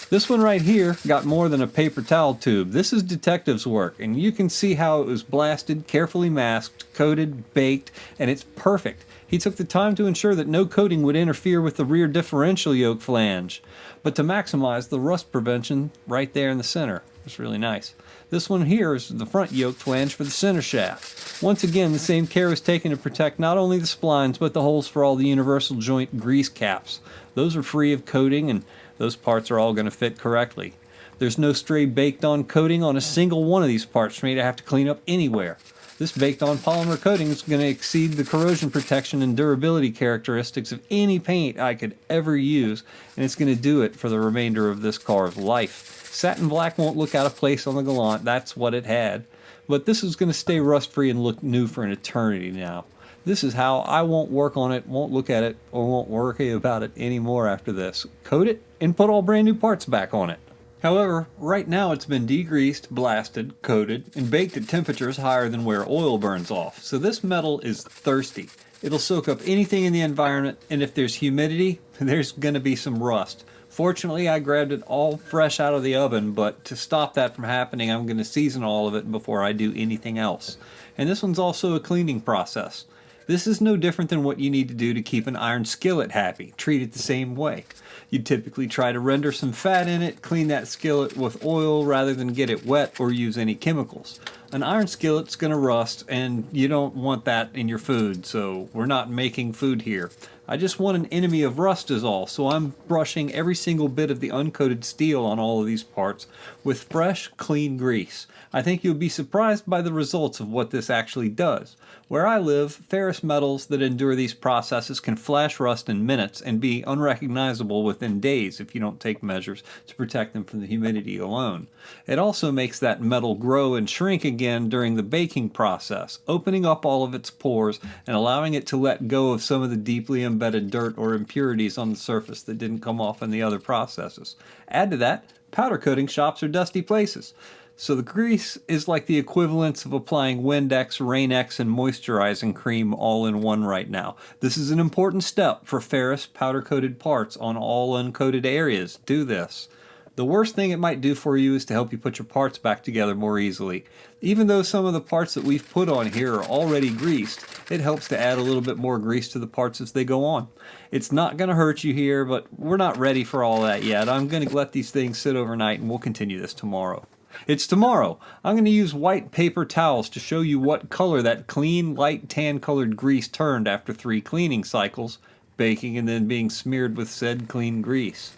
This one right here got more than a paper towel tube. This is detective's work, and you can see how it was blasted, carefully masked, coated, baked, and it's perfect. He took the time to ensure that no coating would interfere with the rear differential yoke flange, but to maximize the rust prevention right there in the center. It's really nice. This one here is the front yoke flange for the center shaft. Once again, the same care was taken to protect not only the splines, but the holes for all the universal joint grease caps. Those are free of coating, and those parts are all going to fit correctly. There's no stray baked on coating on a single one of these parts for me to have to clean up anywhere. This baked on polymer coating is going to exceed the corrosion protection and durability characteristics of any paint I could ever use, and it's going to do it for the remainder of this car's life. Satin black won't look out of place on the Galant, that's what it had, but this is going to stay rust free and look new for an eternity now. This is how I won't work on it, won't look at it, or won't worry about it anymore after this. Coat it and put all brand new parts back on it. However, right now it's been degreased, blasted, coated, and baked at temperatures higher than where oil burns off, so this metal is thirsty. It'll soak up anything in the environment, and if there's humidity, there's going to be some rust. Fortunately, I grabbed it all fresh out of the oven, but to stop that from happening, I'm going to season all of it before I do anything else. And this one's also a cleaning process. This is no different than what you need to do to keep an iron skillet happy. Treat it the same way. You'd typically try to render some fat in it, clean that skillet with oil rather than get it wet or use any chemicals. An iron skillet's going to rust, and you don't want that in your food, so we're not making food here. I just want an enemy of rust is all, so I'm brushing every single bit of the uncoated steel on all of these parts with fresh, clean grease. I think you'll be surprised by the results of what this actually does. Where I live, ferrous metals that endure these processes can flash rust in minutes and be unrecognizable within days if you don't take measures to protect them from the humidity alone. It also makes that metal grow and shrink again during the baking process, opening up all of its pores and allowing it to let go of some of the deeply embedded dirt or impurities on the surface that didn't come off in the other processes. Add to that, powder coating shops are dusty places. So the grease is like the equivalence of applying Windex, Rain-X, and moisturizing cream all in one right now. This is an important step for ferrous powder-coated parts on all uncoated areas. Do this. The worst thing it might do for you is to help you put your parts back together more easily. Even though some of the parts that we've put on here are already greased, it helps to add a little bit more grease to the parts as they go on. It's not going to hurt you here, but we're not ready for all that yet. I'm going to let these things sit overnight and we'll continue this tomorrow. It's tomorrow. I'm going to use white paper towels to show you what color that clean, light tan colored grease turned after 3 cleaning cycles, baking and then being smeared with said clean grease.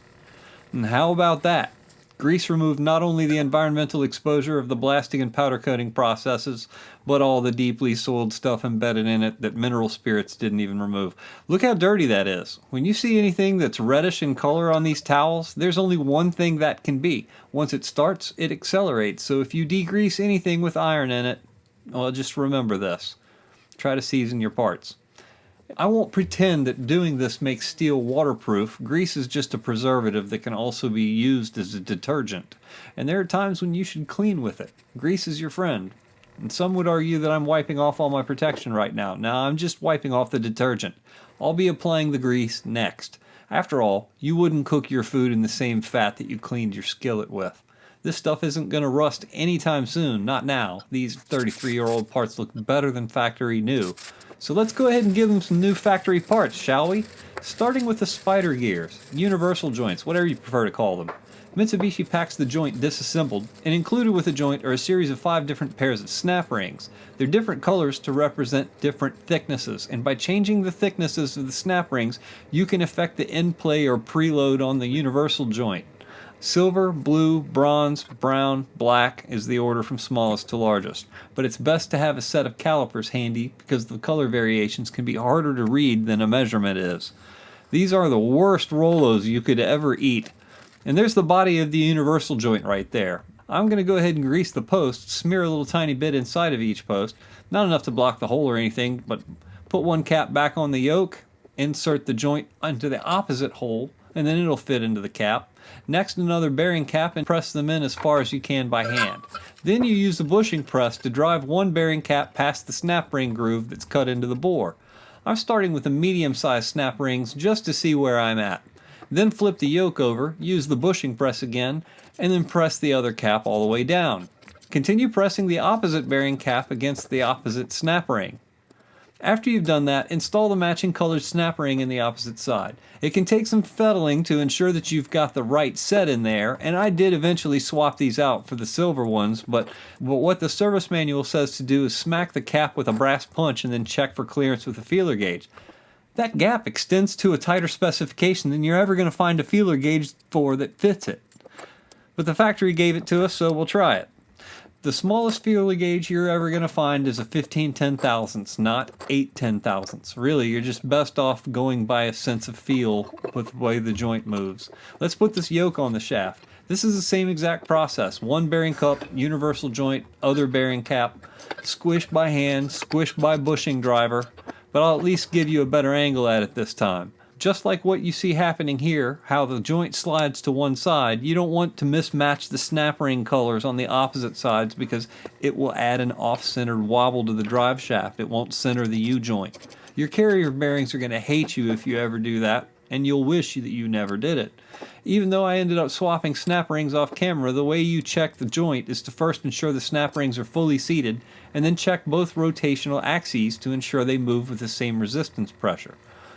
And how about that? Grease removed not only the environmental exposure of the blasting and powder coating processes, but all the deeply soiled stuff embedded in it that mineral spirits didn't even remove. Look how dirty that is. When you see anything that's reddish in color on these towels, there's only one thing that can be. Once it starts, it accelerates. So if you degrease anything with iron in it, well, just remember this. Try to season your parts. I won't pretend that doing this makes steel waterproof. Grease is just a preservative that can also be used as a detergent. And there are times when you should clean with it. Grease is your friend. And some would argue that I'm wiping off all my protection right now. Now I'm just wiping off the detergent. I'll be applying the grease next. After all, you wouldn't cook your food in the same fat that you cleaned your skillet with. This stuff isn't going to rust anytime soon, not now. These 33-year-old parts look better than factory new. So let's go ahead and give them some new factory parts, shall we? Starting with the spider gears, universal joints, whatever you prefer to call them. Mitsubishi packs the joint disassembled, and included with the joint are a series of 5 different pairs of snap rings. They're different colors to represent different thicknesses, and by changing the thicknesses of the snap rings, you can affect the end play or preload on the universal joint. Silver, blue, bronze, brown, black is the order from smallest to largest. But it's best to have a set of calipers handy because the color variations can be harder to read than a measurement is. These are the worst Rolos you could ever eat. And there's the body of the universal joint right there. I'm going to go ahead and grease the post, smear a little tiny bit inside of each post. Not enough to block the hole or anything, but put one cap back on the yoke, insert the joint into the opposite hole, and then it'll fit into the cap. Next, another bearing cap and press them in as far as you can by hand. Then you use the bushing press to drive one bearing cap past the snap ring groove that's cut into the bore. I'm starting with the medium-sized snap rings just to see where I'm at. Then flip the yoke over, use the bushing press again, and then press the other cap all the way down. Continue pressing the opposite bearing cap against the opposite snap ring. After you've done that, install the matching colored snap ring in the opposite side. It can take some fiddling to ensure that you've got the right set in there, and I did eventually swap these out for the silver ones, but what the service manual says to do is smack the cap with a brass punch and then check for clearance with a feeler gauge. That gap extends to a tighter specification than you're ever going to find a feeler gauge for that fits it. But the factory gave it to us, so we'll try it. The smallest feeler gauge you're ever going to find is a 15 10,000ths, not 8 10,000ths. Really, you're just best off going by a sense of feel with the way the joint moves. Let's put this yoke on the shaft. This is the same exact process. One bearing cup, universal joint, other bearing cap, squished by hand, squished by bushing driver, but I'll at least give you a better angle at it this time. Just like what you see happening here, how the joint slides to one side, you don't want to mismatch the snap ring colors on the opposite sides because it will add an off-centered wobble to the drive shaft. It won't center the U-joint. Your carrier bearings are going to hate you if you ever do that, and you'll wish that you never did it. Even though I ended up swapping snap rings off camera, the way you check the joint is to first ensure the snap rings are fully seated, and then check both rotational axes to ensure they move with the same resistance pressure.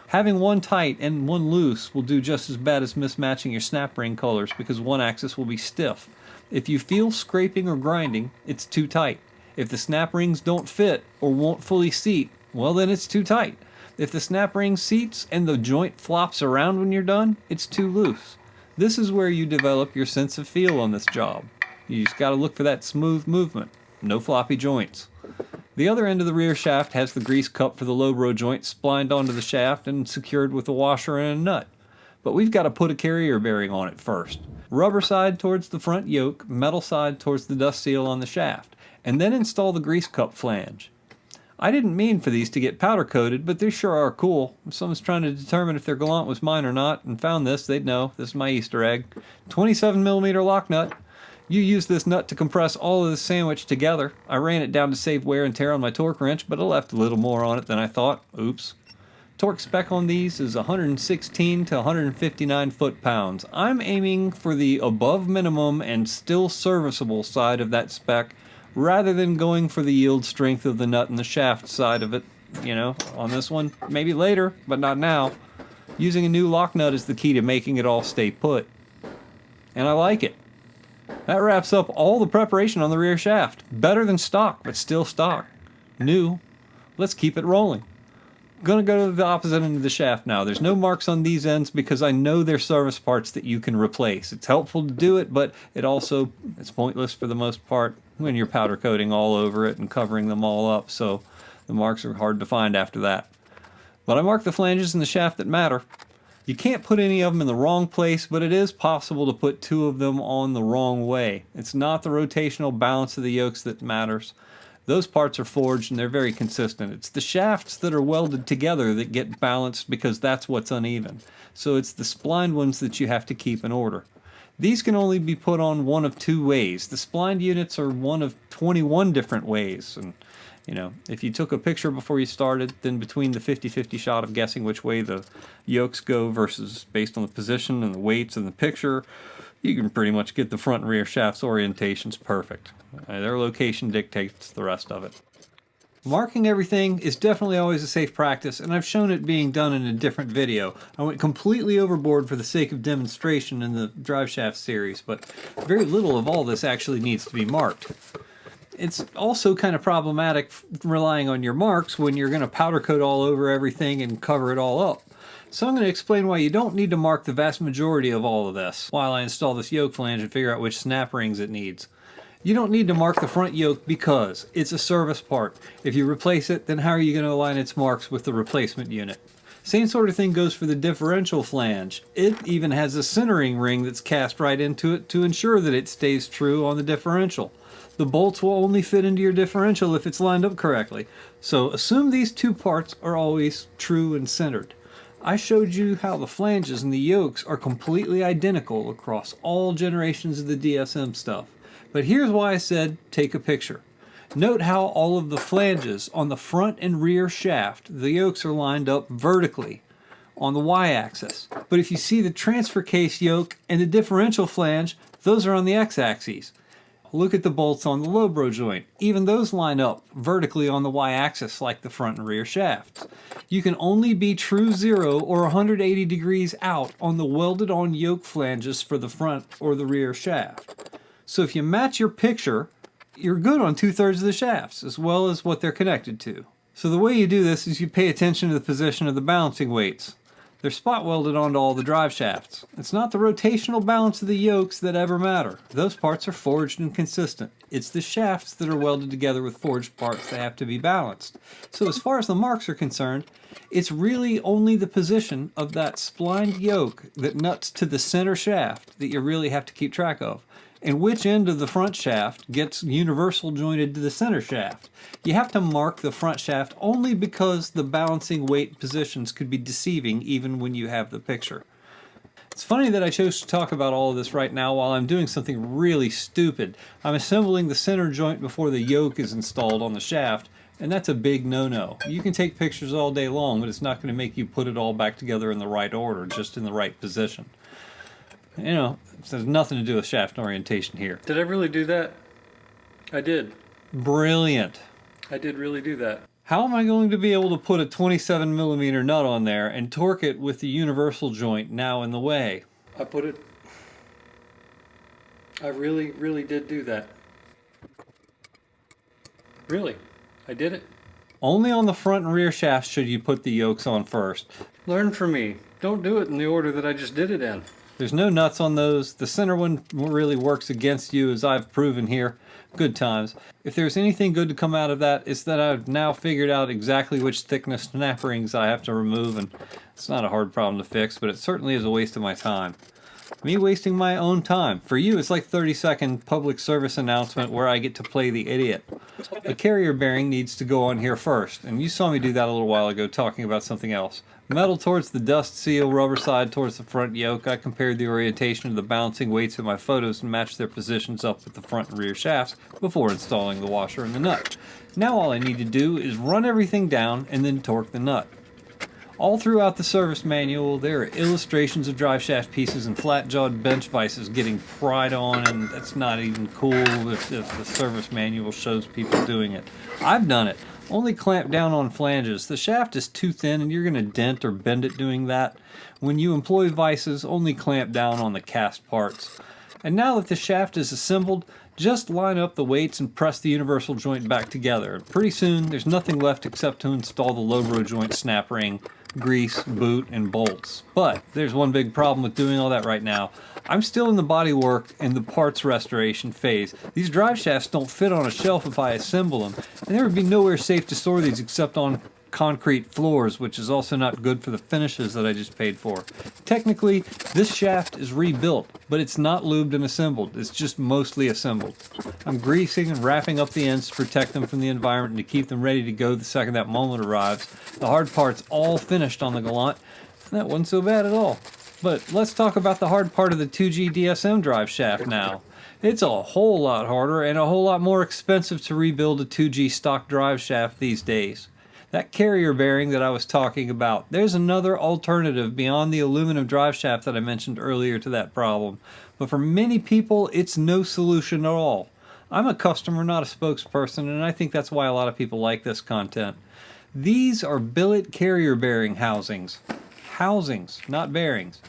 Having one tight and one loose will do just as bad as mismatching your snap ring colors because one axis will be stiff. If you feel scraping or grinding, it's too tight. If the snap rings don't fit or won't fully seat, well then it's too tight. If the snap ring seats and the joint flops around when you're done, it's too loose. This is where you develop your sense of feel on this job. You just got to look for that smooth movement, no floppy joints. The other end of the rear shaft has the grease cup for the Lobro joint splined onto the shaft and secured with a washer and a nut. But we've got to put a carrier bearing on it first. Rubber side towards the front yoke, metal side towards the dust seal on the shaft, and then install the grease cup flange. I didn't mean for these to get powder coated, but they sure are cool. If someone's trying to determine if their Galant was mine or not and found this, they'd know. This is my Easter egg. 27mm lock nut. You use this nut to compress all of the sandwich together. I ran it down to save wear and tear on my torque wrench, but I left a little more on it than I thought. Oops. Torque spec on these is 116 to 159 foot-pounds. I'm aiming for the above minimum and still serviceable side of that spec, rather than going for the yield strength of the nut and the shaft side of it, on this one. Maybe later, but not now. Using a new lock nut is the key to making it all stay put. And I like it. That wraps up all the preparation on the rear shaft. Better than stock, but still stock. New. Let's keep it rolling. Gonna go to the opposite end of the shaft now. There's no marks on these ends because I know they're service parts that you can replace. It's helpful to do it, but it's pointless for the most part when you're powder coating all over it and covering them all up, so the marks are hard to find after that. But I marked the flanges in the shaft that matter. You can't put any of them in the wrong place, but it is possible to put two of them on the wrong way. It's not the rotational balance of the yokes that matters. Those parts are forged and they're very consistent. It's the shafts that are welded together that get balanced because that's what's uneven. So it's the splined ones that you have to keep in order. These can only be put on one of two ways. The splined units are one of 21 different ways. And, if you took a picture before you started, then between the 50-50 shot of guessing which way the yokes go versus based on the position and the weights in the picture, you can pretty much get the front and rear shafts orientations perfect. Their location dictates the rest of it. Marking everything is definitely always a safe practice, and I've shown it being done in a different video. I went completely overboard for the sake of demonstration in the Driveshaft series, but very little of all this actually needs to be marked. It's also kind of problematic relying on your marks when you're going to powder coat all over everything and cover it all up. So I'm going to explain why you don't need to mark the vast majority of all of this while I install this yoke flange and figure out which snap rings it needs. You don't need to mark the front yoke because it's a service part. If you replace it, then how are you going to align its marks with the replacement unit? Same sort of thing goes for the differential flange. It even has a centering ring that's cast right into it to ensure that it stays true on the differential. The bolts will only fit into your differential if it's lined up correctly. So assume these two parts are always true and centered. I showed you how the flanges and the yokes are completely identical across all generations of the DSM stuff. But here's why I said take a picture. Note how all of the flanges on the front and rear shaft, the yokes are lined up vertically on the y-axis. But if you see the transfer case yoke and the differential flange, those are on the x-axis. Look at the bolts on the Lobro joint. Even those line up vertically on the y-axis like the front and rear shafts. You can only be true 0 or 180 degrees out on the welded on yoke flanges for the front or the rear shaft. So if you match your picture, you're good on 2/3 of the shafts as well as what they're connected to. So the way you do this is you pay attention to the position of the balancing weights. They're spot welded onto all the drive shafts. It's not the rotational balance of the yokes that ever matter. Those parts are forged and consistent. It's the shafts that are welded together with forged parts that have to be balanced. So as far as the marks are concerned, it's really only the position of that splined yoke that nuts to the center shaft that you really have to keep track of. and which end of the front shaft gets universal jointed to the center shaft. You have to mark the front shaft only because the balancing weight positions could be deceiving even when you have the picture. It's funny that I chose to talk about all of this right now while I'm doing something really stupid. I'm assembling the center joint before the yoke is installed on the shaft, and that's a big no-no. You can take pictures all day long, but it's not going to make you put it all back together in the right order, just in the right position. You know, it has nothing to do with shaft orientation here. Did I really do that? I did. Brilliant. I did really do that. How am I going to be able to put a 27mm nut on there and torque it with the universal joint now in the way? I really, really did do that. Really, I did it. Only on the front and rear shafts should you put the yokes on first. Learn from me. Don't do it in the order that I just did it in. There's no nuts on those. The center one really works against you, as I've proven here. Good times. If there's anything good to come out of that, it's that I've now figured out exactly which thickness snap rings I have to remove, and it's not a hard problem to fix, but it certainly is a waste of my time. Me wasting my own time. For you, it's like 30-second public service announcement where I get to play the idiot. The carrier bearing needs to go on here first, and you saw me do that a little while ago talking about something else. Metal towards the dust seal, rubber side towards the front yoke. I compared the orientation of the balancing weights in my photos and matched their positions up with the front and rear shafts before installing the washer and the nut. Now all I need to do is run everything down and then torque the nut. All throughout the service manual, there are illustrations of drive shaft pieces and flat-jawed bench vices getting pried on, and that's not even cool if the service manual shows people doing it. I've done it. Only clamp down on flanges. The shaft is too thin and you're going to dent or bend it doing that. When you employ vices, only clamp down on the cast parts. And now that the shaft is assembled, just line up the weights and press the universal joint back together. Pretty soon, there's nothing left except to install the Lobro joint snap ring, grease, boot, and bolts. But there's one big problem with doing all that right now. I'm still in the body work and the parts restoration phase. These drive shafts don't fit on a shelf if I assemble them, and there would be nowhere safe to store these except on concrete floors, which is also not good for the finishes that I just paid for. Technically, this shaft is rebuilt, but it's not lubed and assembled. It's just mostly assembled. I'm greasing and wrapping up the ends to protect them from the environment and to keep them ready to go the second that moment arrives. The hard part's all finished on the Galant, and that wasn't so bad at all. But let's talk about the hard part of the 2G DSM drive shaft now. It's a whole lot harder and a whole lot more expensive to rebuild a 2G stock drive shaft these days. That carrier bearing that I was talking about, there's another alternative beyond the aluminum drive shaft that I mentioned earlier to that problem. But for many people, it's no solution at all. I'm a customer, not a spokesperson, and I think that's why a lot of people like this content. These are billet carrier bearing housings. Housings, not bearings.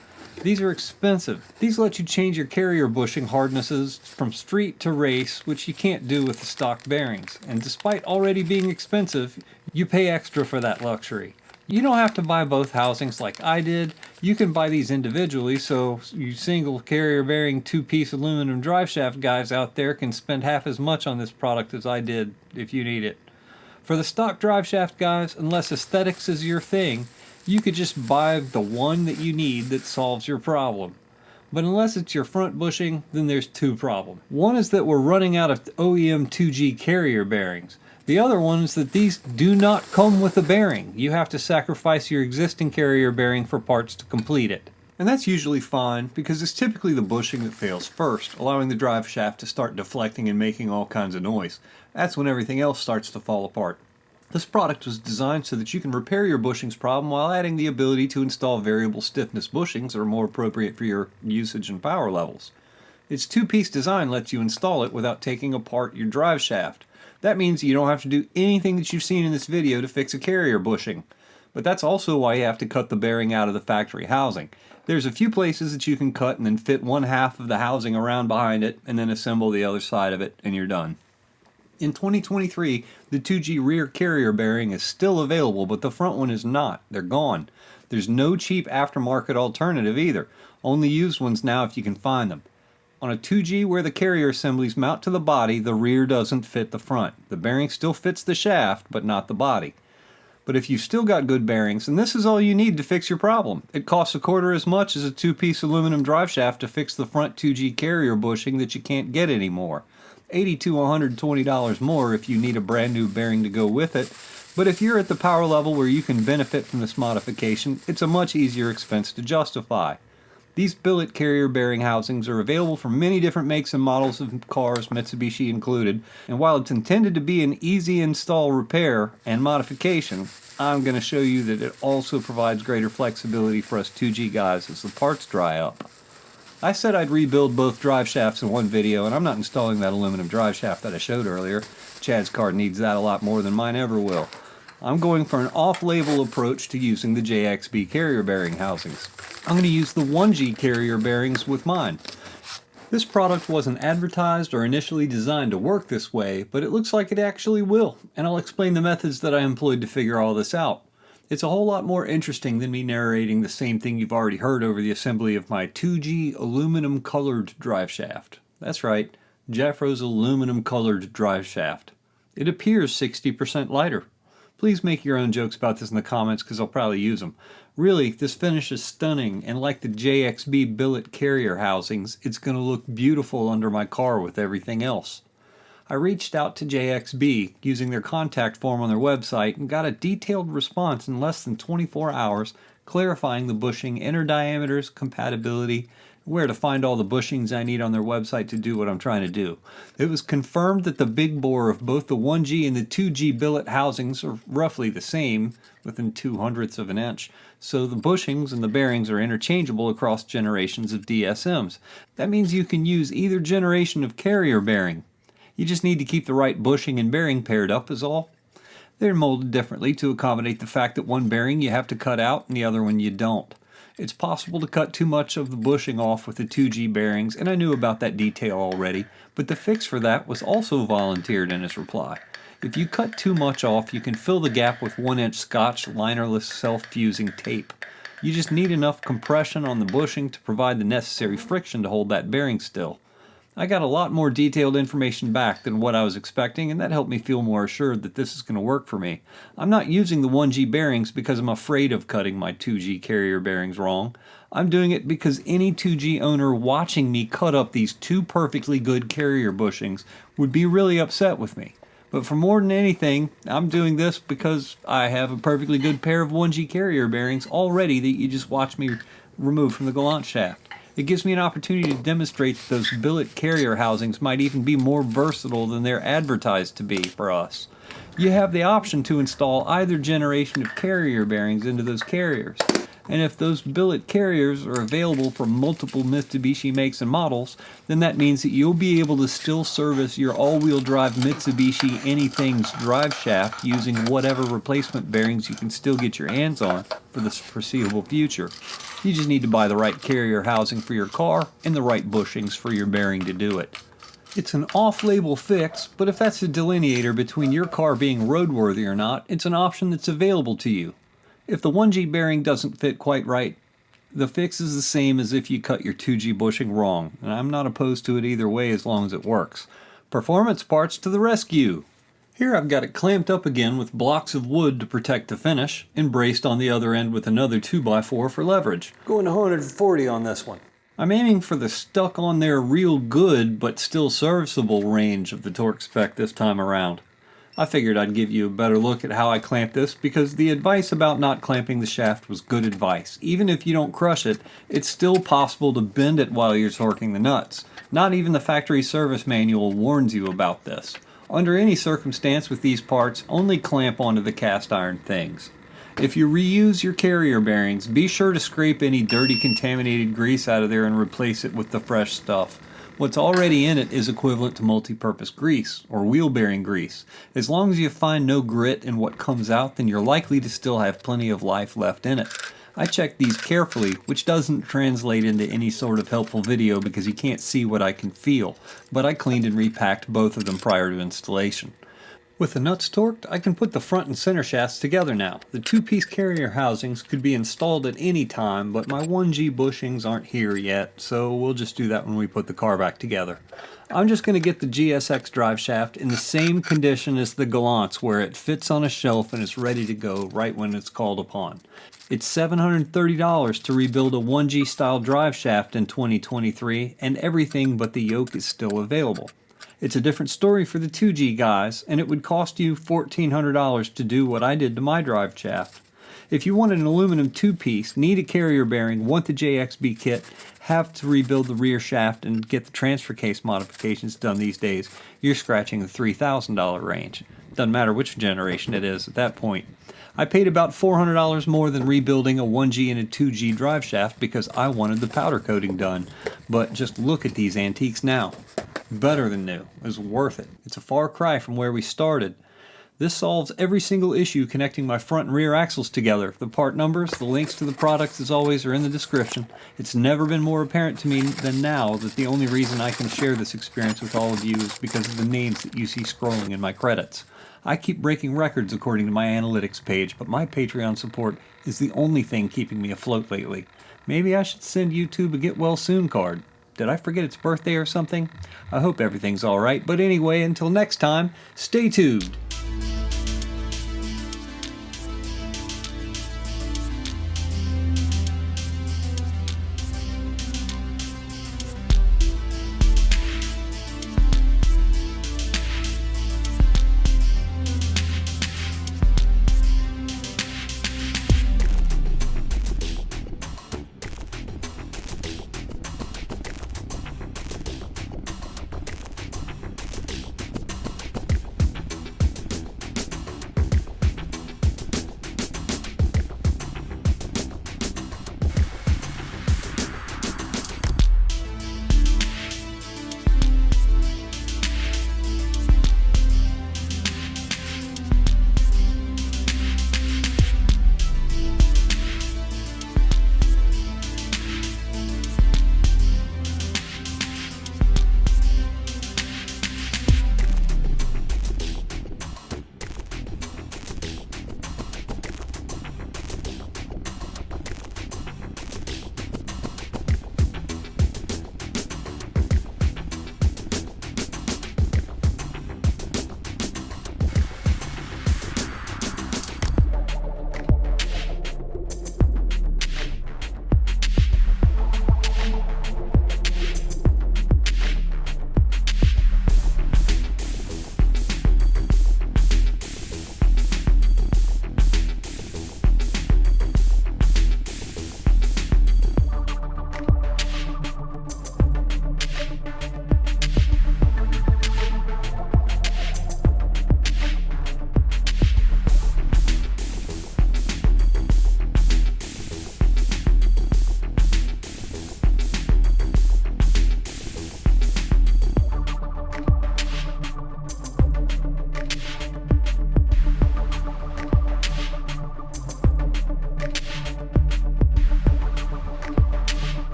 These are expensive. These let you change your carrier bushing hardnesses from street to race, which you can't do with the stock bearings. And despite already being expensive, you pay extra for that luxury. You don't have to buy both housings like I did. You can buy these individually, so you single carrier bearing 2-piece aluminum drive shaft guys out there can spend half as much on this product as I did if you need it. For the stock drive shaft guys, unless aesthetics is your thing, you could just buy the one that you need that solves your problem. But unless it's your front bushing, then there's two problems. One is that we're running out of OEM 2G carrier bearings. The other one is that these do not come with a bearing. You have to sacrifice your existing carrier bearing for parts to complete it. And that's usually fine, because it's typically the bushing that fails first, allowing the drive shaft to start deflecting and making all kinds of noise. That's when everything else starts to fall apart. This product was designed so that you can repair your bushings problem while adding the ability to install variable stiffness bushings that are more appropriate for your usage and power levels. Its 2-piece design lets you install it without taking apart your drive shaft. That means you don't have to do anything that you've seen in this video to fix a carrier bushing. But that's also why you have to cut the bearing out of the factory housing. There's a few places that you can cut and then fit one half of the housing around behind it and then assemble the other side of it and you're done. In 2023, the 2G rear carrier bearing is still available, but the front one is not. They're gone. There's no cheap aftermarket alternative either. Only used ones now if you can find them. On a 2G where the carrier assemblies mount to the body, the rear doesn't fit the front. The bearing still fits the shaft, but not the body. But if you've still got good bearings, then this is all you need to fix your problem. It costs a quarter as much as a 2-piece aluminum drive shaft to fix the front 2G carrier bushing that you can't get anymore. $80 to $120 more if you need a brand new bearing to go with it. But if you're at the power level where you can benefit from this modification, it's a much easier expense to justify. These billet carrier bearing housings are available for many different makes and models of cars, Mitsubishi included, and while it's intended to be an easy install repair and modification, I'm going to show you that it also provides greater flexibility for us 2G guys as the parts dry up. I said I'd rebuild both drive shafts in one video, and I'm not installing that aluminum drive shaft that I showed earlier. Chad's car needs that a lot more than mine ever will. I'm going for an off-label approach to using the JXB carrier bearing housings. I'm going to use the 1G carrier bearings with mine. This product wasn't advertised or initially designed to work this way, but it looks like it actually will, and I'll explain the methods that I employed to figure all this out. It's a whole lot more interesting than me narrating the same thing you've already heard over the assembly of my 2G aluminum colored drive shaft. That's right, Jeffro's aluminum colored drive shaft. It appears 60% lighter. Please make your own jokes about this in the comments because I'll probably use them. Really, this finish is stunning, and like the JXB billet carrier housings, it's going to look beautiful under my car with everything else. I reached out to JXB using their contact form on their website and got a detailed response in less than 24 hours clarifying the bushing inner diameters, compatibility, where to find all the bushings I need on their website to do what I'm trying to do. It was confirmed that the big bore of both the 1G and the 2G billet housings are roughly the same, within 0.02 of an inch, so the bushings and the bearings are interchangeable across generations of DSMs. That means you can use either generation of carrier bearing. You just need to keep the right bushing and bearing paired up is all. They're molded differently to accommodate the fact that one bearing you have to cut out and the other one you don't. It's possible to cut too much of the bushing off with the 2G bearings, and I knew about that detail already, but the fix for that was also volunteered in his reply. If you cut too much off, you can fill the gap with 1-inch Scotch linerless self-fusing tape. You just need enough compression on the bushing to provide the necessary friction to hold that bearing still. I got a lot more detailed information back than what I was expecting, and that helped me feel more assured that this is going to work for me. I'm not using the 1G bearings because I'm afraid of cutting my 2G carrier bearings wrong. I'm doing it because any 2G owner watching me cut up these two perfectly good carrier bushings would be really upset with me. But for more than anything, I'm doing this because I have a perfectly good pair of 1G carrier bearings already that you just watched me remove from the Galant shaft. It gives me an opportunity to demonstrate that those billet carrier housings might even be more versatile than they're advertised to be for us. You have the option to install either generation of carrier bearings into those carriers. And if those billet carriers are available for multiple Mitsubishi makes and models, then that means that you'll be able to still service your all-wheel drive Mitsubishi Anything's drive shaft using whatever replacement bearings you can still get your hands on for the foreseeable future. You just need to buy the right carrier housing for your car and the right bushings for your bearing to do it. It's an off-label fix, but if that's a delineator between your car being roadworthy or not, it's an option that's available to you. If the 1G bearing doesn't fit quite right, the fix is the same as if you cut your 2G bushing wrong, and I'm not opposed to it either way as long as it works. Performance parts to the rescue! Here I've got it clamped up again with blocks of wood to protect the finish, and braced on the other end with another 2x4 for leverage. Going to 140 on this one. I'm aiming for the stuck on there real good but still serviceable range of the torque spec this time around. I figured I'd give you a better look at how I clamped this because the advice about not clamping the shaft was good advice. Even if you don't crush it, it's still possible to bend it while you're torquing the nuts. Not even the factory service manual warns you about this. Under any circumstance with these parts, only clamp onto the cast iron things. If you reuse your carrier bearings, be sure to scrape any dirty contaminated grease out of there and replace it with the fresh stuff. What's already in it is equivalent to multi-purpose grease, or wheel bearing grease. As long as you find no grit in what comes out, then you're likely to still have plenty of life left in it. I checked these carefully, which doesn't translate into any sort of helpful video because you can't see what I can feel, but I cleaned and repacked both of them prior to installation. With the nuts torqued, I can put the front and center shafts together now. The two-piece carrier housings could be installed at any time, but my 1G bushings aren't here yet, so we'll just do that when we put the car back together. I'm just going to get the GSX driveshaft in the same condition as the Galants, where it fits on a shelf and is ready to go right when it's called upon. It's $730 to rebuild a 1G style driveshaft in 2023, and everything but the yoke is still available. It's a different story for the 2G guys, and it would cost you $1,400 to do what I did to my drive shaft. If you want an aluminum two-piece, need a carrier bearing, want the JXB kit, have to rebuild the rear shaft, and get the transfer case modifications done these days, you're scratching the $3,000 range. Doesn't matter which generation it is at that point. I paid about $400 more than rebuilding a 1G and a 2G drive shaft because I wanted the powder coating done. But just look at these antiques now. Better than new. It's worth it. It's a far cry from where we started. This solves every single issue connecting my front and rear axles together. The part numbers, the links to the products as always are in the description. It's never been more apparent to me than now that the only reason I can share this experience with all of you is because of the names that you see scrolling in my credits. I keep breaking records according to my analytics page, but my Patreon support is the only thing keeping me afloat lately. Maybe I should send YouTube a get well soon card. Did I forget its birthday or something? I hope everything's alright, but anyway, until next time, stay tuned.